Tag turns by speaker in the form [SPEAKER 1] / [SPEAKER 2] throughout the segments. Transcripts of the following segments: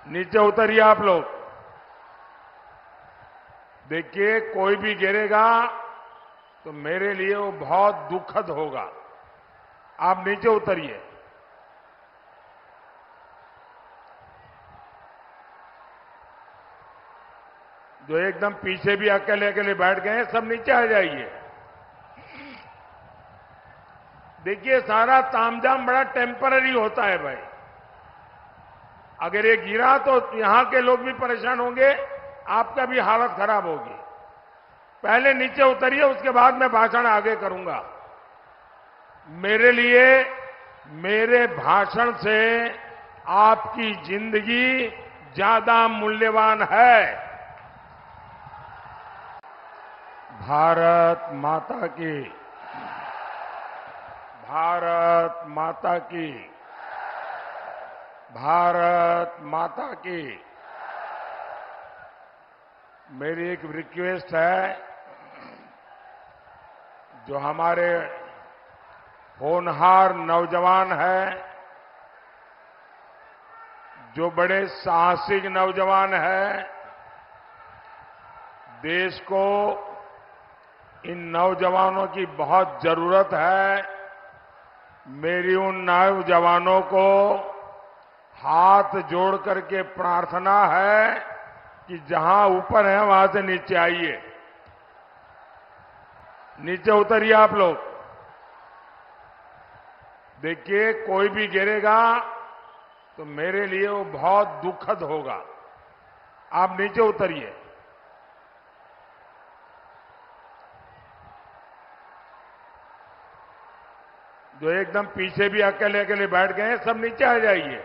[SPEAKER 1] नीचे उतरिए आप लोग। देखिए, कोई भी गिरेगा तो मेरे लिए वो बहुत दुखद होगा। आप नीचे उतरिए। जो एकदम पीछे भी अकेले अकेले बैठ गए हैं, सब नीचे आ जाइए। देखिए, सारा तामझाम बड़ा टेम्पररी होता है भाई। अगर ये गिरा तो यहां के लोग भी परेशान होंगे, आपका भी हालत खराब होगी। पहले नीचे उतरिए, उसके बाद मैं भाषण आगे करूंगा। मेरे लिए, मेरे भाषण से आपकी जिंदगी ज्यादा मूल्यवान है। भारत माता की, भारत माता की, भारत माता की। मेरी एक रिक्वेस्ट है, जो हमारे होनहार नौजवान हैं, जो बड़े साहसिक नौजवान हैं, देश को इन नौजवानों की बहुत जरूरत है। मेरी उन नौजवानों को हाथ जोड़ करके प्रार्थना है कि जहां ऊपर है वहां से नीचे आइए। नीचे उतरिए आप लोग। देखिए, कोई भी गिरेगा तो मेरे लिए वो बहुत दुखद होगा। आप नीचे उतरिए। जो एकदम पीछे भी अकेले अकेले बैठ गए हैं, सब नीचे आ जाइए।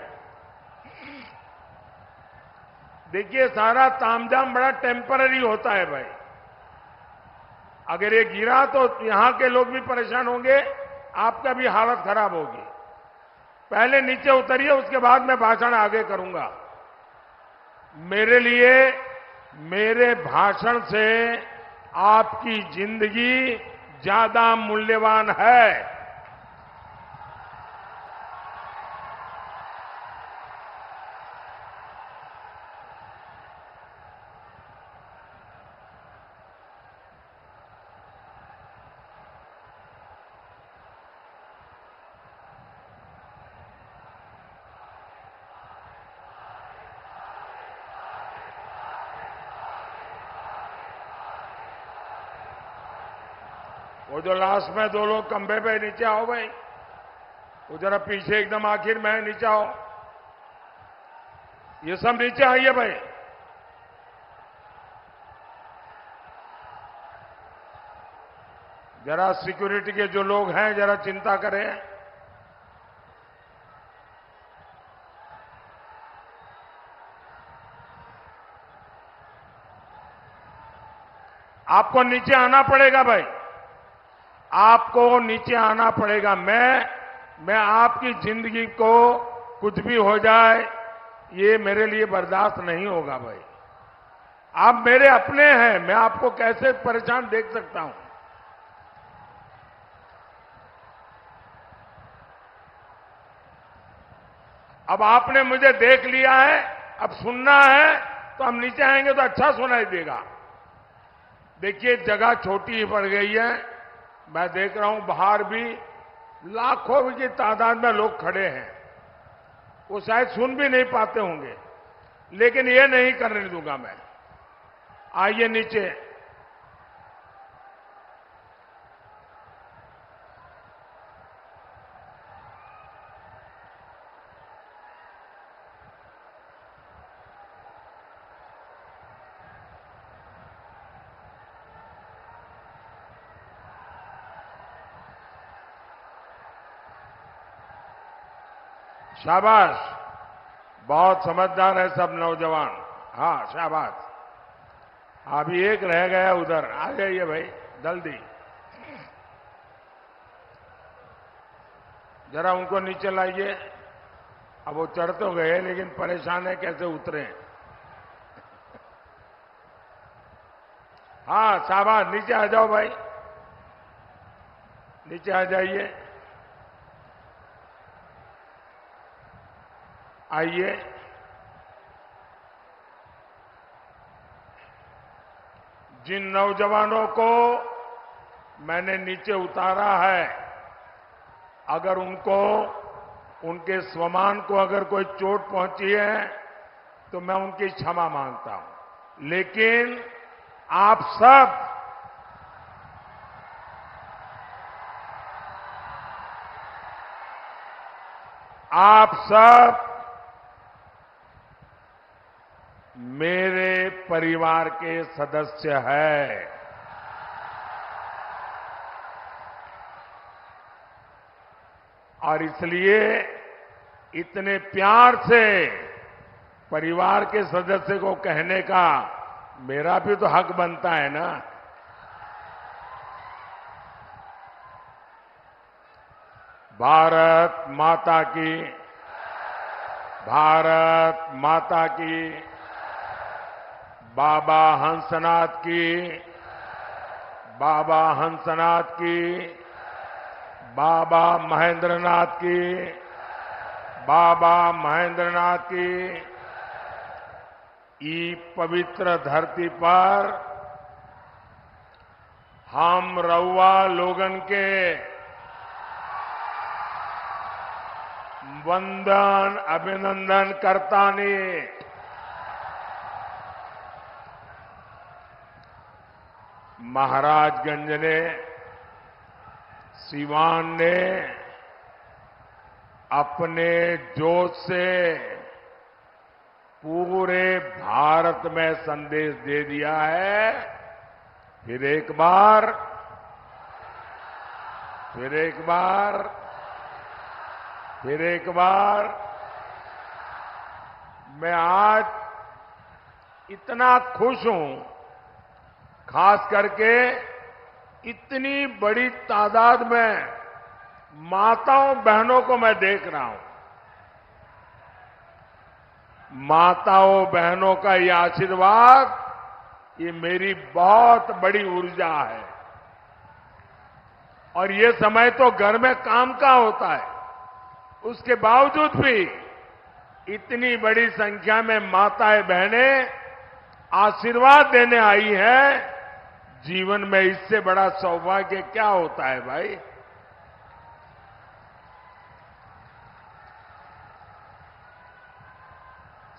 [SPEAKER 1] देखिए, सारा तामझाम बड़ा टेम्पररी होता है भाई। अगर ये गिरा तो यहां के लोग भी परेशान होंगे, आपका भी हालत खराब होगी। पहले नीचे उतरिए, उसके बाद मैं भाषण आगे करूंगा। मेरे लिए, मेरे भाषण से आपकी जिंदगी ज्यादा मूल्यवान है। वो जो लास्ट में दो लोग खंभे पे, नीचे आओ भाई। वो जरा पीछे एकदम आखिर में नीचे आओ। ये सब नीचे आइए भाई। जरा सिक्योरिटी के जो लोग हैं, जरा चिंता करें। आपको नीचे आना पड़ेगा भाई। आपको नीचे आना पड़ेगा। मैं आपकी जिंदगी को कुछ भी हो जाए, ये मेरे लिए बर्दाश्त नहीं होगा भाई। आप मेरे अपने हैं, मैं आपको कैसे परेशान देख सकता हूं। अब आपने मुझे देख लिया है, अब सुनना है तो हम नीचे आएंगे तो अच्छा सुनाई देगा। देखिए, जगह छोटी ही पड़ गई है। मैं देख रहा हूं बाहर भी लाखों की तादाद में लोग खड़े हैं। वो शायद सुन भी नहीं पाते होंगे, लेकिन ये नहीं करने दूंगा मैं। आइए नीचे। शाबाश, बहुत समझदार है सब नौजवान। हाँ, शाबाश। अभी एक रह गया उधर, आ जाइए भाई जल्दी। जरा उनको नीचे लाइए। अब वो चढ़ तो गए, लेकिन परेशान है कैसे उतरे। हाँ, शाबाश, नीचे आ जाओ भाई, नीचे आ जाइए। आइए। जिन नौजवानों को मैंने नीचे उतारा है, अगर उनको, उनके स्वमान को अगर कोई चोट पहुंची है तो मैं उनकी क्षमा मांगता हूं। लेकिन आप सब मेरे परिवार के सदस्य हैं। और इसलिए इतने प्यार से परिवार के सदस्य को कहने का मेरा भी तो हक बनता है ना। भारत माता की, भारत माता की, बाबा हंसनाथ की, बाबा हंसनाथ की, बाबा महेंद्रनाथ की, बाबा महेंद्रनाथ की। ई पवित्र धरती पर हम रउआ लोगन के वंदन अभिनंदन करतानी। महाराजगंज ने, सिवान ने अपने जोश से पूरे भारत में संदेश दे दिया है। फिर एक बार मैं आज इतना खुश हूं, खास करके इतनी बड़ी तादाद में माताओं बहनों को मैं देख रहा हूं। माताओं बहनों का ये आशीर्वाद, ये मेरी बहुत बड़ी ऊर्जा है। और ये समय तो घर में काम का होता है, उसके बावजूद भी इतनी बड़ी संख्या में माताएं बहनें आशीर्वाद देने आई हैं। जीवन में इससे बड़ा सौभाग्य क्या होता है भाई।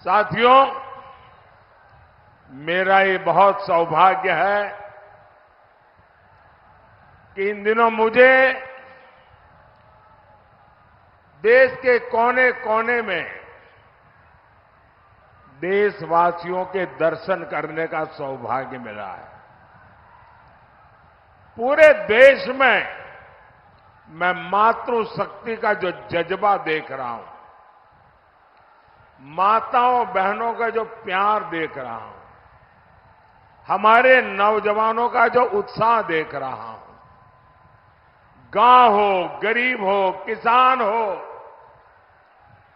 [SPEAKER 1] साथियों, मेरा ये बहुत सौभाग्य है कि इन दिनों मुझे देश के कोने कोने में देशवासियों के दर्शन करने का सौभाग्य मिला है। पूरे देश में मैं मातृशक्ति का जो जज्बा देख रहा हूं, माताओं बहनों का जो प्यार देख रहा हूं, हमारे नौजवानों का जो उत्साह देख रहा हूं, गांव हो, गरीब हो, किसान हो,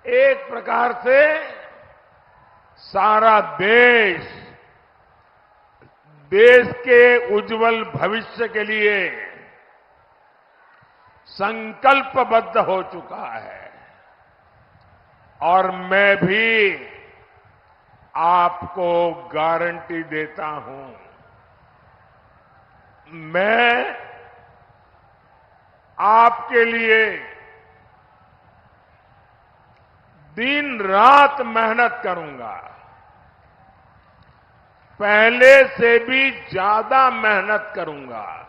[SPEAKER 1] एक प्रकार से सारा देश के उज्जवल भविष्य के लिए संकल्पबद्ध हो चुका है। और मैं भी आपको गारंटी देता हूं, मैं आपके लिए दिन रात मेहनत करूंगा, पहले से भी ज्यादा मेहनत करूंगा।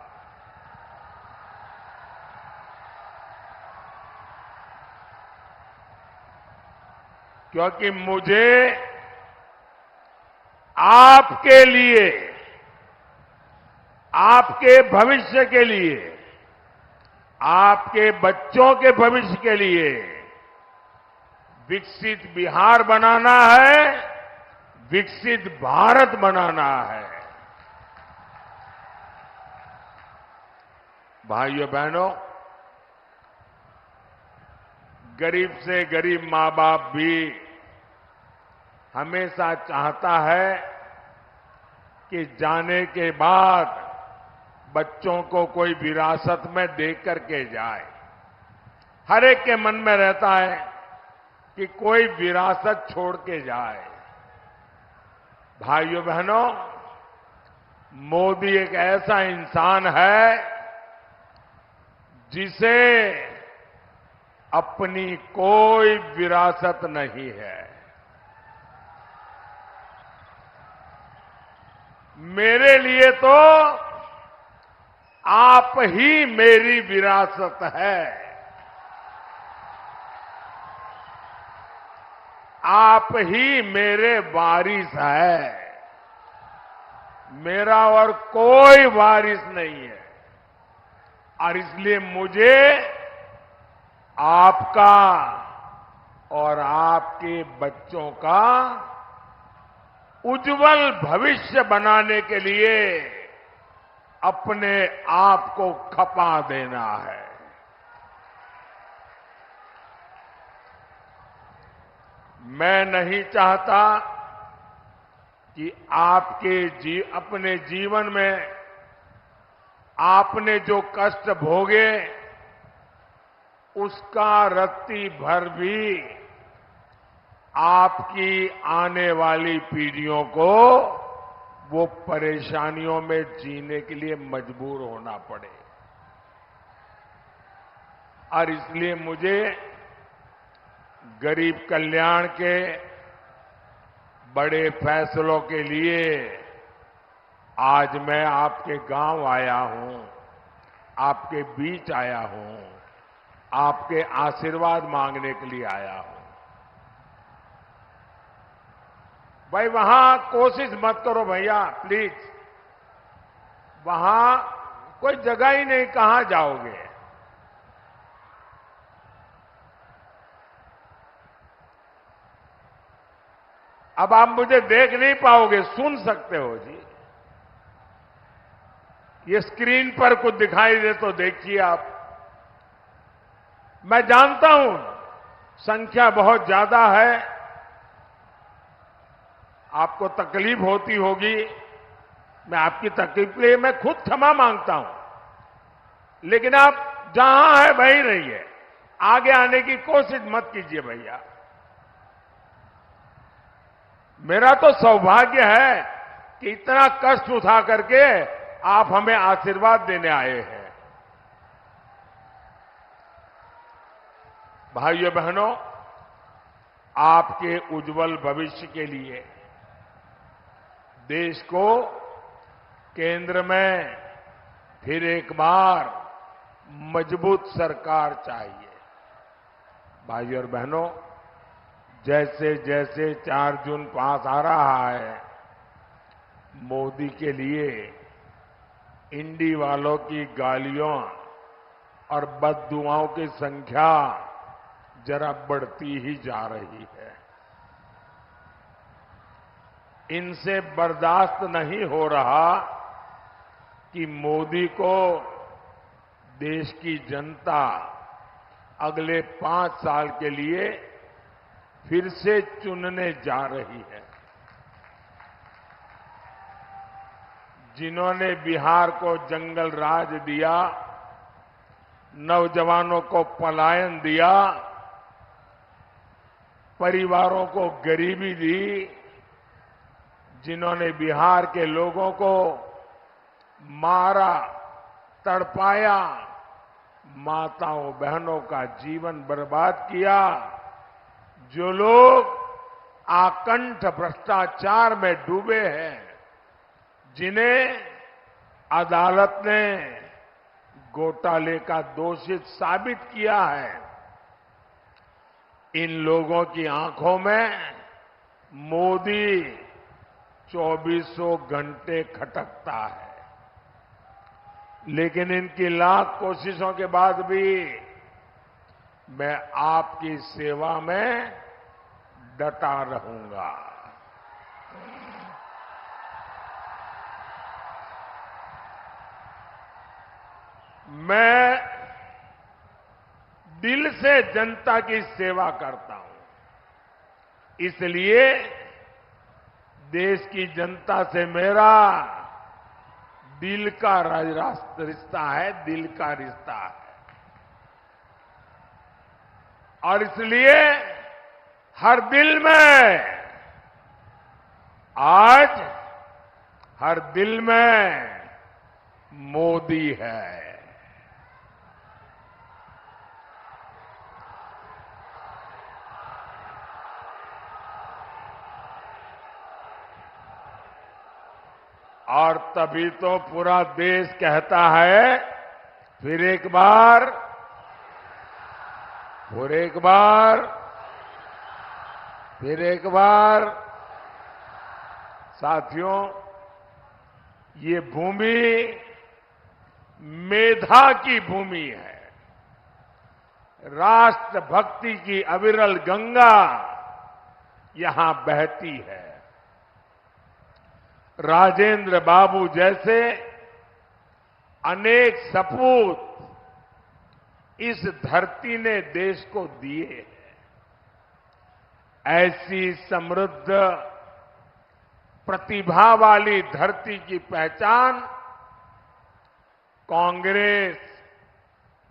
[SPEAKER 1] क्योंकि मुझे आपके लिए, आपके भविष्य के लिए, आपके बच्चों के भविष्य के लिए विकसित बिहार बनाना है, विकसित भारत बनाना है। भाइयों बहनों, गरीब से गरीब मां बाप भी हमेशा चाहता है कि जाने के बाद बच्चों को कोई विरासत में दे करके जाए। हर एक के मन में रहता है कि कोई विरासत छोड़ के जाए। भाइयों बहनों, मोदी एक ऐसा इंसान है जिसे अपनी कोई विरासत नहीं है। मेरे लिए तो आप ही मेरी विरासत है। आप ही मेरे वारिस है। मेरा और कोई वारिस नहीं है और इसलिए मुझे आपका और आपके बच्चों का उज्जवल भविष्य बनाने के लिए अपने आप को खपा देना है। मैं नहीं चाहता कि अपने जीवन में आपने जो कष्ट भोगे उसका रत्ती भर भी आपकी आने वाली पीढ़ियों को वो परेशानियों में जीने के लिए मजबूर होना पड़े। और इसलिए मुझे गरीब कल्याण के बड़े फैसलों के लिए आज मैं आपके गांव आया हूं, आपके बीच आया हूं, आपके आशीर्वाद मांगने के लिए आया हूं। भाई वहां कोशिश मत करो भैया, प्लीज। वहां कोई जगह ही नहीं, कहां जाओगे? अब आप मुझे देख नहीं पाओगे, सुन सकते हो जी। ये स्क्रीन पर कुछ दिखाई दे तो देखिए आप। मैं जानता हूं संख्या बहुत ज्यादा है, आपको तकलीफ होती होगी। मैं आपकी तकलीफ के लिए मैं खुद क्षमा मांगता हूं, लेकिन आप जहां है वहीं रहिए, आगे आने की कोशिश मत कीजिए भैया। मेरा तो सौभाग्य है कि इतना कष्ट उठा करके आप हमें आशीर्वाद देने आए हैं। भाइयों बहनों, आपके उज्जवल भविष्य के लिए देश को केंद्र में फिर एक बार मजबूत सरकार चाहिए। भाइयों और बहनों, जैसे जैसे 4 जून पास आ रहा है, मोदी के लिए इंडी वालों की गालियों और बददुआओं की संख्या जरा बढ़ती ही जा रही है। इनसे बर्दाश्त नहीं हो रहा कि मोदी को देश की जनता अगले 5 साल के लिए फिर से चुनने जा रही है। जिन्होंने बिहार को जंगल राज दिया, नौजवानों को पलायन दिया, परिवारों को गरीबी दी, जिन्होंने बिहार के लोगों को मारा, तड़पाया, माताओं बहनों का जीवन बर्बाद किया, जो लोग आकंठ भ्रष्टाचार में डूबे हैं, जिन्हें अदालत ने घोटाले का दोषी साबित किया है, इन लोगों की आंखों में मोदी 2400 घंटे खटकता है। लेकिन इनकी लाख कोशिशों के बाद भी मैं आपकी सेवा में डटा रहूंगा। मैं दिल से जनता की सेवा करता हूं, इसलिए देश की जनता से मेरा दिल का रिश्ता है, दिल का रिश्ता है। और इसलिए हर दिल में आज हर दिल में मोदी है। और तभी तो पूरा देश कहता है, फिर एक बार, फिर एक बार, फिर एक बार। साथियों, ये भूमि मेधा की भूमि है। राष्ट्रभक्ति की अविरल गंगा यहां बहती है। राजेंद्र बाबू जैसे अनेक सपूत इस धरती ने देश को दिए हैं। ऐसी समृद्ध प्रतिभा वाली धरती की पहचान कांग्रेस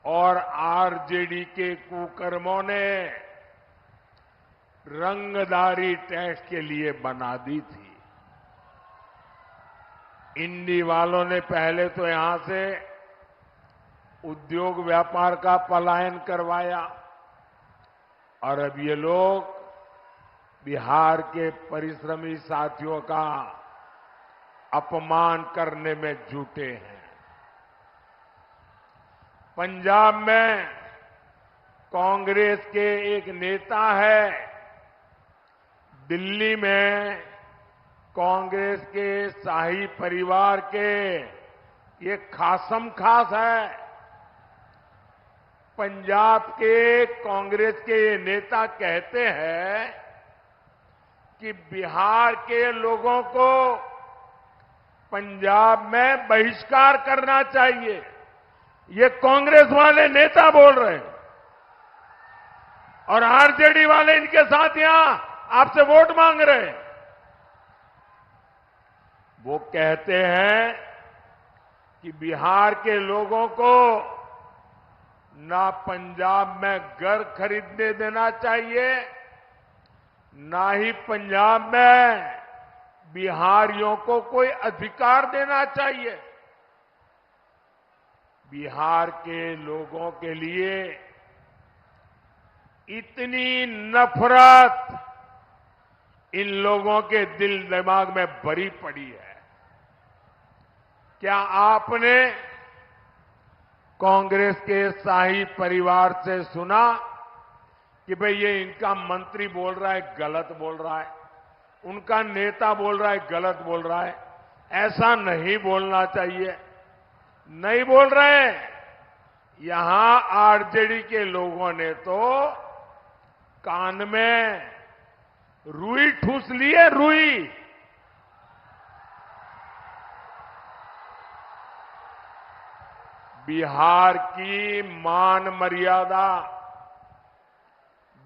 [SPEAKER 1] और आरजेडी के कुकर्मों ने रंगदारी टैक्स के लिए बना दी थी। इंडी वालों ने पहले तो यहां से उद्योग व्यापार का पलायन करवाया और अब ये लोग बिहार के परिश्रमी साथियों का अपमान करने में जुटे हैं। पंजाब में कांग्रेस के एक नेता है, दिल्ली में कांग्रेस के शाही परिवार के ये खासम खास है। पंजाब के कांग्रेस के ये नेता कहते हैं कि बिहार के लोगों को पंजाब में बहिष्कार करना चाहिए। ये कांग्रेस वाले नेता बोल रहे हैं और आरजेडी वाले इनके साथ यहां आपसे वोट मांग रहे हैं। वो कहते हैं कि बिहार के लोगों को ना पंजाब में घर खरीदने देना चाहिए, ना ही पंजाब में बिहारियों को कोई अधिकार देना चाहिए। बिहार के लोगों के लिए इतनी नफरत इन लोगों के दिल दिमाग में भरी पड़ी है। क्या आपने कांग्रेस के शाही परिवार से सुना कि भाई ये इनका मंत्री बोल रहा है गलत बोल रहा है, उनका नेता बोल रहा है गलत बोल रहा है, ऐसा नहीं बोलना चाहिए? नहीं बोल रहे हैं। यहां आरजेडी के लोगों ने तो कान में रुई ठूस ली है, रुई। बिहार की मान मर्यादा,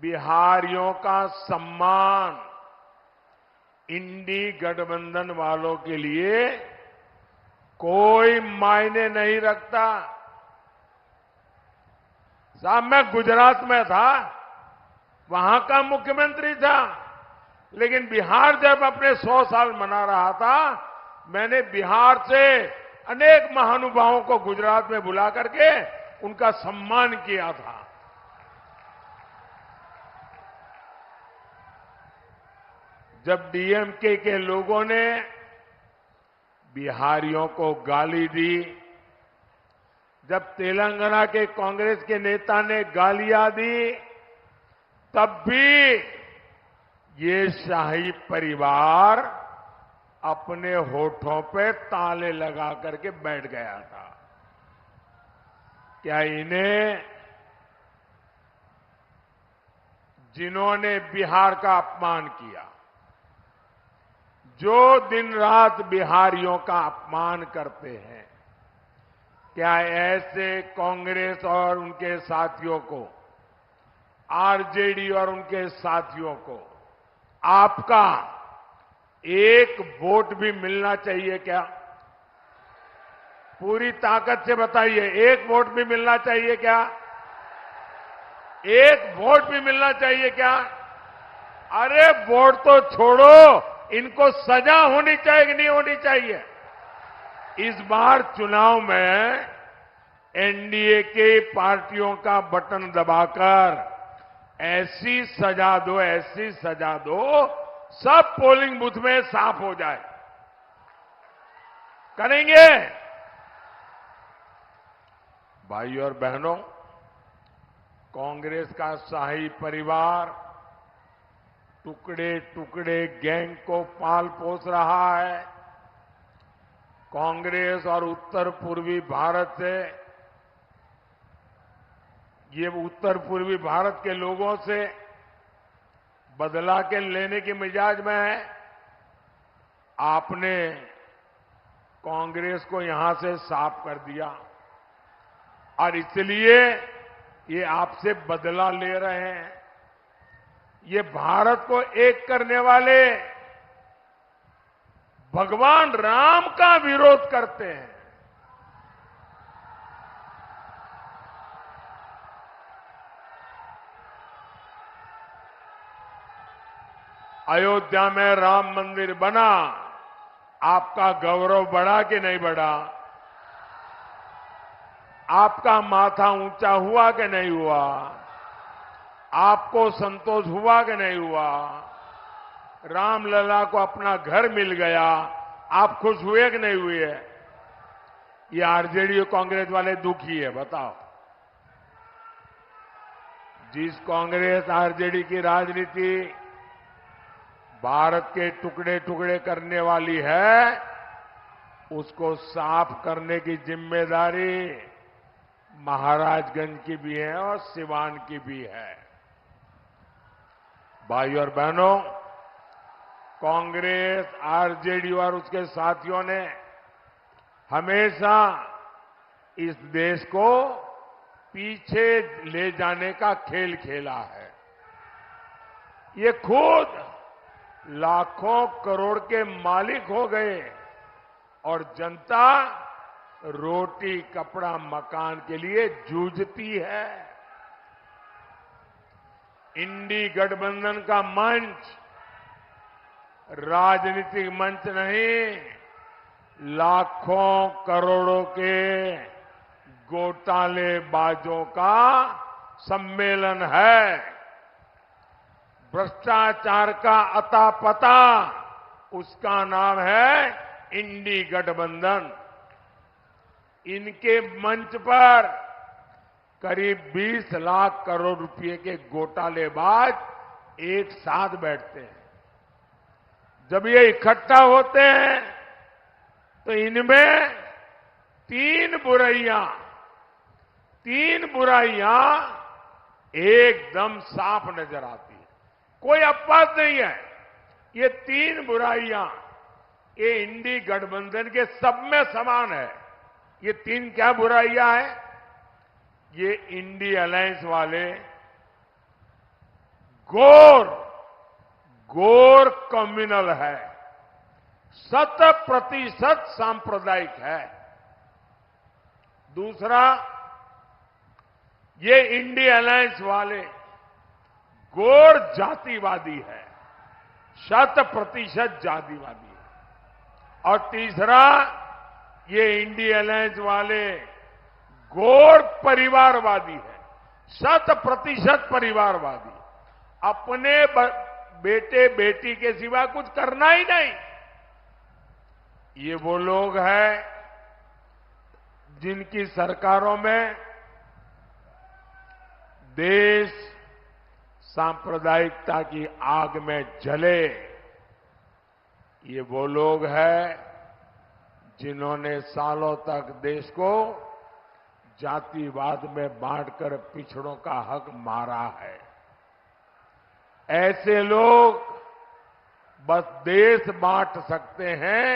[SPEAKER 1] बिहारियों का सम्मान इंडी गठबंधन वालों के लिए कोई मायने नहीं रखता। साहब, मैं गुजरात में था, वहां का मुख्यमंत्री था, लेकिन बिहार जब अपने 100 साल मना रहा था, मैंने बिहार से अनेक महानुभावों को गुजरात में बुला करके उनका सम्मान किया था। जब डीएमके के लोगों ने बिहारियों को गाली दी, जब तेलंगाना के कांग्रेस के नेता ने गालियां दी, तब भी ये शाही परिवार अपने होठों पे ताले लगा करके बैठ गया था। क्या इन्हें, जिन्होंने बिहार का अपमान किया, जो दिन रात बिहारियों का अपमान करते हैं, क्या ऐसे कांग्रेस और उनके साथियों को, आरजेडी और उनके साथियों को आपका एक वोट भी मिलना चाहिए क्या? पूरी ताकत से बताइए, एक वोट भी मिलना चाहिए क्या? एक वोट भी मिलना चाहिए क्या? अरे वोट तो छोड़ो, इनको सजा होनी चाहिए कि नहीं होनी चाहिए? इस बार चुनाव में एनडीए के पार्टियों का बटन दबाकर ऐसी सजा दो, सब पोलिंग बूथ में साफ हो जाए। करेंगे? भाई और बहनों, कांग्रेस का शाही परिवार टुकड़े टुकड़े गैंग को पाल पोस रहा है। कांग्रेस और उत्तर पूर्वी भारत से, ये उत्तर पूर्वी भारत के लोगों से बदला के लेने के मिजाज में है। आपने कांग्रेस को यहां से साफ कर दिया और इसलिए ये आपसे बदला ले रहे हैं। ये भारत को एक करने वाले भगवान राम का विरोध करते हैं। अयोध्या में राम मंदिर बना, आपका गौरव बढ़ा कि नहीं बढ़ा? आपका माथा ऊंचा हुआ कि नहीं हुआ? आपको संतोष हुआ कि नहीं हुआ? रामलला को अपना घर मिल गया, आप खुश हुए कि नहीं हुए? ये आरजेडी और कांग्रेस वाले दुखी है, बताओ। जिस कांग्रेस आरजेडी की राजनीति भारत के टुकड़े टुकड़े करने वाली है, उसको साफ करने की जिम्मेदारी महाराजगंज की भी है और सिवान की भी है। भाई और बहनों, कांग्रेस, आरजेडी और उसके साथियों ने हमेशा इस देश को पीछे ले जाने का खेल खेला है। ये खुद लाखों करोड़ के मालिक हो गए और जनता रोटी कपड़ा मकान के लिए जूझती है। इंडी गठबंधन का मंच राजनीतिक मंच नहीं, लाखों करोड़ों के घोटालेबाजों का सम्मेलन है। भ्रष्टाचार का अता पता, उसका नाम है इंडी गठबंधन। इनके मंच पर करीब 20 लाख करोड़ रुपए के घोटालेबाज एक साथ बैठते हैं। जब ये इकट्ठा होते हैं तो इनमें तीन बुराइयां एकदम साफ नजर आती है, कोई अपवाद नहीं है। ये तीन बुराइयां ये इंडी गठबंधन के सब में समान है। ये तीन क्या बुराइयां हैं? ये इंडी अलायंस वाले घोर कम्युनल है, 100% सांप्रदायिक है। दूसरा, ये इंडी अलायंस वाले घोर जातिवादी है, 100% जातिवादी है। और तीसरा, ये इंडी अलायंस वाले घोर परिवारवादी है, 100% परिवारवादी। अपने बेटे बेटी के सिवा कुछ करना ही नहीं। ये वो लोग हैं जिनकी सरकारों में देश सांप्रदायिकता की आग में जले। ये वो लोग हैं जिन्होंने सालों तक देश को जातिवाद में बांटकर पिछड़ों का हक मारा है। ऐसे लोग बस देश बांट सकते हैं,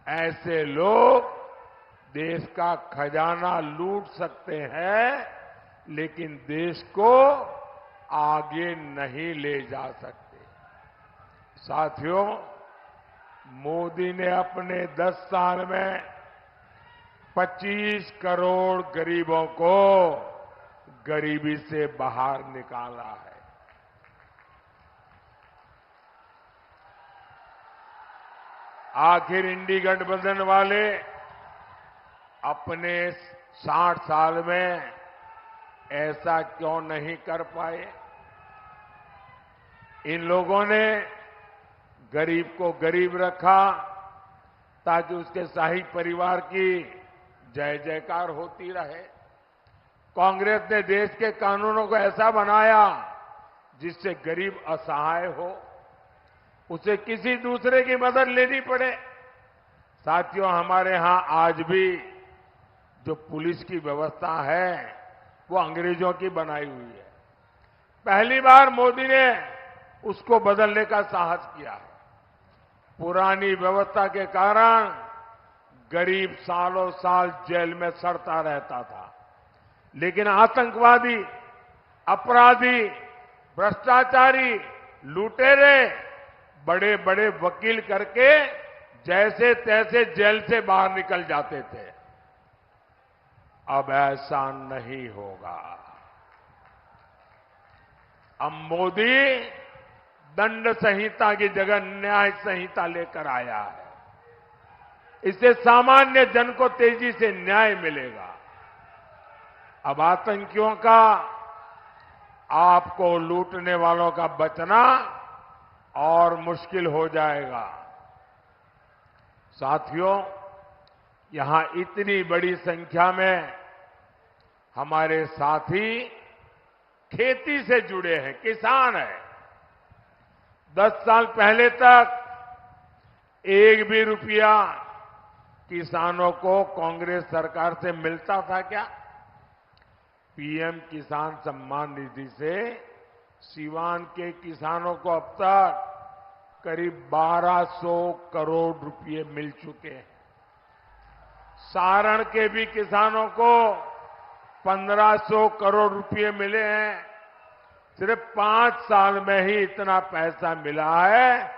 [SPEAKER 1] ऐसे लोग देश का खजाना लूट सकते हैं, लेकिन देश को आगे नहीं ले जा सकते। साथियों, मोदी ने अपने 10 साल में 25 करोड़ गरीबों को गरीबी से बाहर निकाला है। आखिर इंडी गठबंधन वाले अपने 60 साल में ऐसा क्यों नहीं कर पाए? इन लोगों ने गरीब को गरीब रखा ताकि उसके शाही परिवार की जय जयकार होती रहे। कांग्रेस ने देश के कानूनों को ऐसा बनाया जिससे गरीब असहाय हो, उसे किसी दूसरे की मदद लेनी पड़े। साथियों, हमारे यहां आज भी जो पुलिस की व्यवस्था है वो अंग्रेजों की बनाई हुई है। पहली बार मोदी ने उसको बदलने का साहस किया है। पुरानी व्यवस्था के कारण गरीब सालों साल जेल में सड़ता रहता था, लेकिन आतंकवादी, अपराधी, भ्रष्टाचारी, लुटेरे बड़े बड़े वकील करके जैसे तैसे जेल से बाहर निकल जाते थे। अब ऐसा नहीं होगा। अब मोदी दंड संहिता की जगह न्याय संहिता लेकर आया है। इससे सामान्य जन को तेजी से न्याय मिलेगा। अब आतंकियों का, आपको लूटने वालों का बचना और मुश्किल हो जाएगा। साथियों, यहां इतनी बड़ी संख्या में हमारे साथी खेती से जुड़े हैं, किसान हैं। 10 साल पहले तक एक भी रुपया किसानों को कांग्रेस सरकार से मिलता था क्या? पीएम किसान सम्मान निधि से सीवान के किसानों को अब तक करीब 1200 करोड़ रुपए मिल चुके हैं। सारण के भी किसानों को 1500 करोड़ रुपए मिले हैं। सिर्फ 5 साल में ही इतना पैसा मिला है,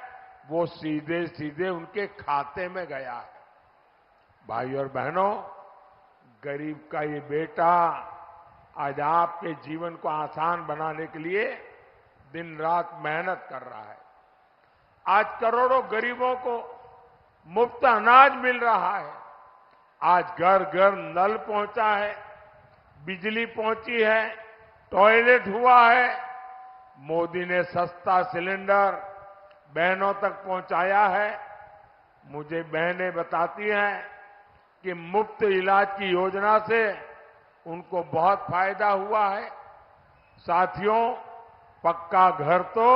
[SPEAKER 1] वो सीधे सीधे उनके खाते में गया है। भाई और बहनों, गरीब का ये बेटा आज आपके जीवन को आसान बनाने के लिए दिन रात मेहनत कर रहा है। आज करोड़ों गरीबों को मुफ्त अनाज मिल रहा है। आज घर घर नल पहुंचा है, बिजली पहुंची है, टॉयलेट हुआ है। मोदी ने सस्ता सिलेंडर बहनों तक पहुंचाया है। मुझे बहनें बताती हैं कि मुफ्त इलाज की योजना से उनको बहुत फायदा हुआ है। साथियों, पक्का घर तो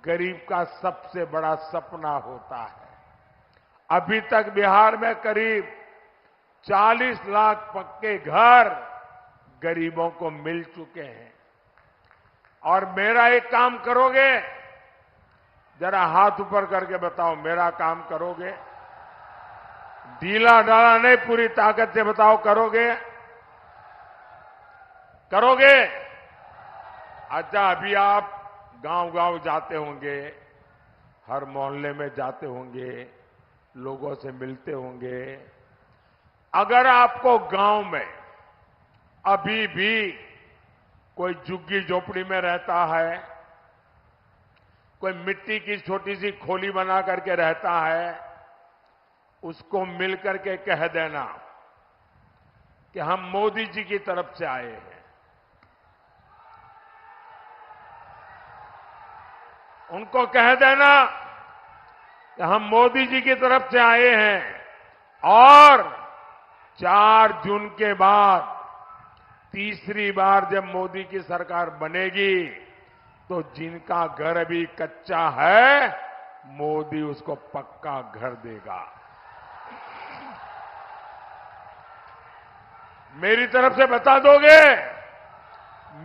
[SPEAKER 1] गरीब का सबसे बड़ा सपना होता है। अभी तक बिहार में करीब 40 लाख पक्के घर गरीबों को मिल चुके हैं। और मेरा एक काम करोगे? जरा हाथ ऊपर करके बताओ, मेरा काम करोगे? ढीला ढाला नहीं, पूरी ताकत से बताओ, करोगे? करोगे? अच्छा, अभी आप गांव-गांव जाते होंगे, हर मोहल्ले में जाते होंगे, लोगों से मिलते होंगे। अगर आपको गांव में अभी भी कोई झुग्गी झोपड़ी में रहता है, कोई मिट्टी की छोटी सी खोली बना करके रहता है, उसको मिलकर के कह देना कि हम मोदी जी की तरफ से आए हैं। उनको कह देना कि हम मोदी जी की तरफ से आए हैं और 4 जून के बाद तीसरी बार जब मोदी की सरकार बनेगी तो जिनका घर अभी कच्चा है, मोदी उसको पक्का घर देगा। मेरी तरफ से बता दोगे?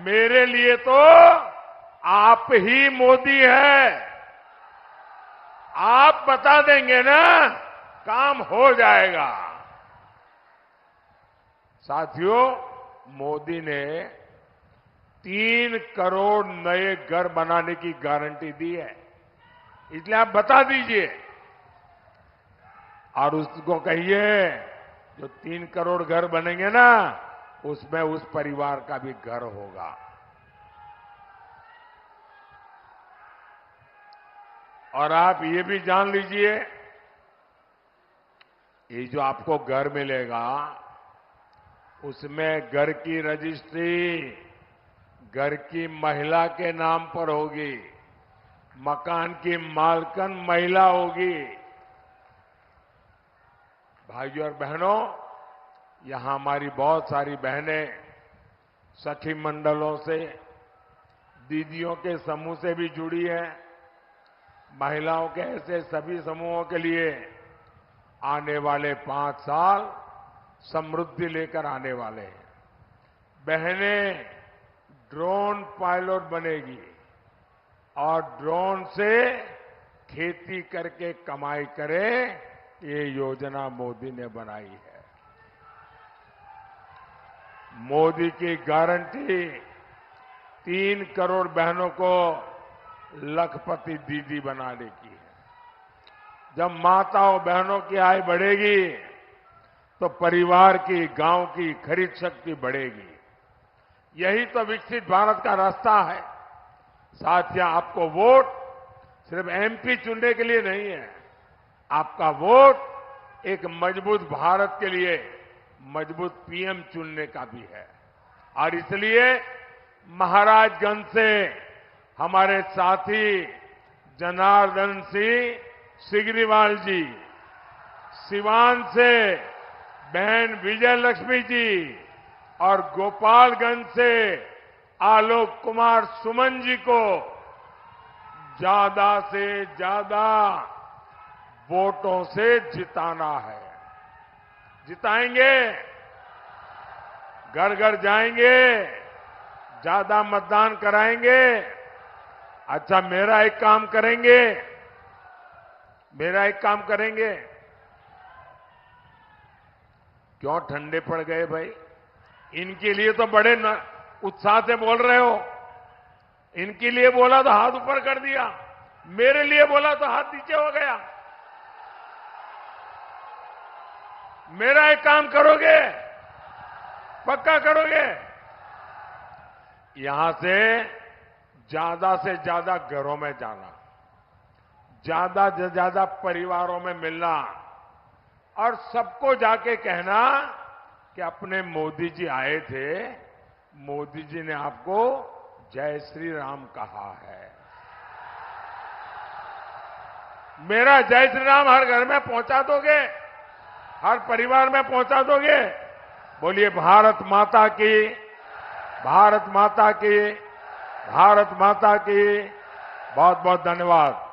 [SPEAKER 1] मेरे लिए तो आप ही मोदी है। आप बता देंगे ना, काम हो जाएगा। साथियों, मोदी ने 3 करोड़ नए घर बनाने की गारंटी दी है, इसलिए आप बता दीजिए और उसको कहिए जो 3 करोड़ घर बनेंगे ना, उसमें उस परिवार का भी घर होगा। और आप ये भी जान लीजिए ये जो आपको घर मिलेगा उसमें घर की रजिस्ट्री घर की महिला के नाम पर होगी, मकान की मालकन महिला होगी। भाइयों और बहनों, यहां हमारी बहुत सारी बहनें सखी मंडलों से, दीदियों के समूह से भी जुड़ी हैं। महिलाओं के ऐसे सभी समूहों के लिए आने वाले 5 साल समृद्धि लेकर आने वाले हैं। बहनें ड्रोन पायलट बनेगी और ड्रोन से खेती करके कमाई करे, ये योजना मोदी ने बनाई है। मोदी की गारंटी 3 करोड़ बहनों को लखपति दीदी बनाने की है। जब माताओं बहनों की आय बढ़ेगी तो परिवार की, गांव की खरीद शक्ति बढ़ेगी। यही तो विकसित भारत का रास्ता है। साथियों, आपको वोट सिर्फ एमपी चुनने के लिए नहीं है, आपका वोट एक मजबूत भारत के लिए मजबूत पीएम चुनने का भी है। और इसलिए महाराजगंज से हमारे साथी जनार्दन सिंह सिग्रीवाल जी, सिवान से बहन विजय लक्ष्मी जी और गोपालगंज से आलोक कुमार सुमन जी को ज्यादा से ज्यादा वोटों से जिताना है। जिताएंगे, घर घर जाएंगे, ज्यादा मतदान कराएंगे। अच्छा, मेरा एक काम करेंगे। क्यों ठंडे पड़ गए भाई? इनके लिए तो बड़े उत्साह से बोल रहे हो। इनके लिए बोला तो हाथ ऊपर कर दिया, मेरे लिए बोला तो हाथ नीचे हो गया। मेरा एक काम करोगे? पक्का करोगे? यहां से ज्यादा घरों में जाना, ज्यादा से ज्यादा परिवारों में मिलना और सबको जाके कहना कि अपने मोदी जी आए थे, मोदी जी ने आपको जय श्री राम कहा है। मेरा जय श्री राम हर घर में पहुंचा दोगे? हर परिवार में पहुंचा दोगे? बोलिए भारत माता की, भारत माता की, भारत माता की। बहुत बहुत धन्यवाद।